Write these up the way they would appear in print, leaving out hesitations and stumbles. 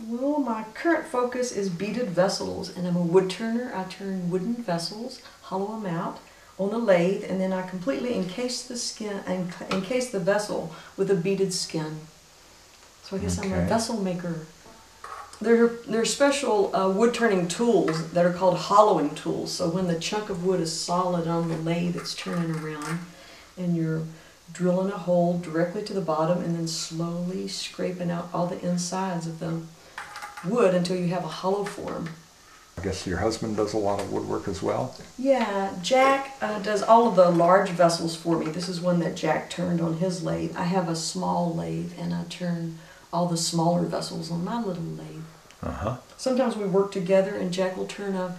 Well, my current focus is beaded vessels, and I'm a wood turner. I turn wooden vessels, hollow them out on a lathe, and then I completely encase the skin and encase the vessel with a beaded skin. So I guess I'm a vessel maker. There are special wood turning tools that are called hollowing tools. So when the chunk of wood is solid on the lathe, it's turning around, and you're drilling a hole directly to the bottom and then slowly scraping out all the insides of the wood until you have a hollow form. I guess your husband does a lot of woodwork as well? Yeah, Jack does all of the large vessels for me. This is one that Jack turned on his lathe. I have a small lathe, and I turn all the smaller vessels on my little lathe. Sometimes we work together, and Jack will turn a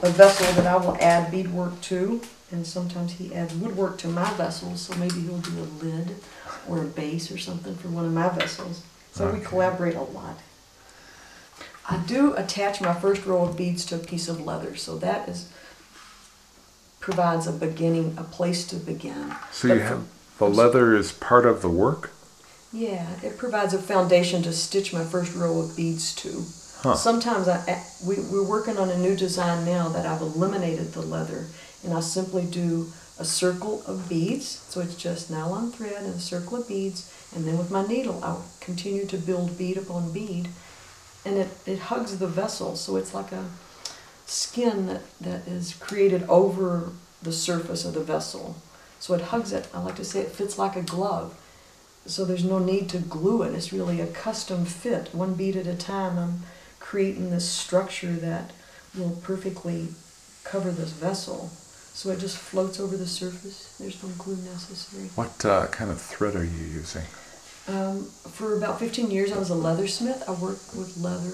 vessel that I will add beadwork to, and sometimes he adds woodwork to my vessels, so maybe he'll do a lid or a base or something for one of my vessels. So we collaborate a lot. I do attach my first row of beads to a piece of leather, so that provides a place to begin. So you have the leather is part of the work? Yeah, it provides a foundation to stitch my first row of beads to. Sometimes we're working on a new design now that I've eliminated the leather, and I simply do a circle of beads, so it's just nylon thread and a circle of beads, and then with my needle I'll continue to build bead upon bead, and it hugs the vessel, so it's like a skin that is created over the surface of the vessel. So it hugs it. I like to say it fits like a glove. So there's no need to glue it. It's really a custom fit. One bead at a time, I'm creating this structure that will perfectly cover this vessel. So it just floats over the surface. There's no glue necessary. What kind of thread are you using? For about 15 years I was a leathersmith. I worked with leather,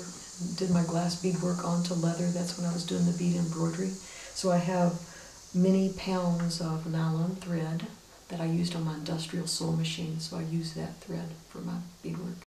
did my glass beadwork onto leather. That's when I was doing the bead embroidery. So I have many pounds of nylon thread that I used on my industrial sewing machine, so I use that thread for my beadwork.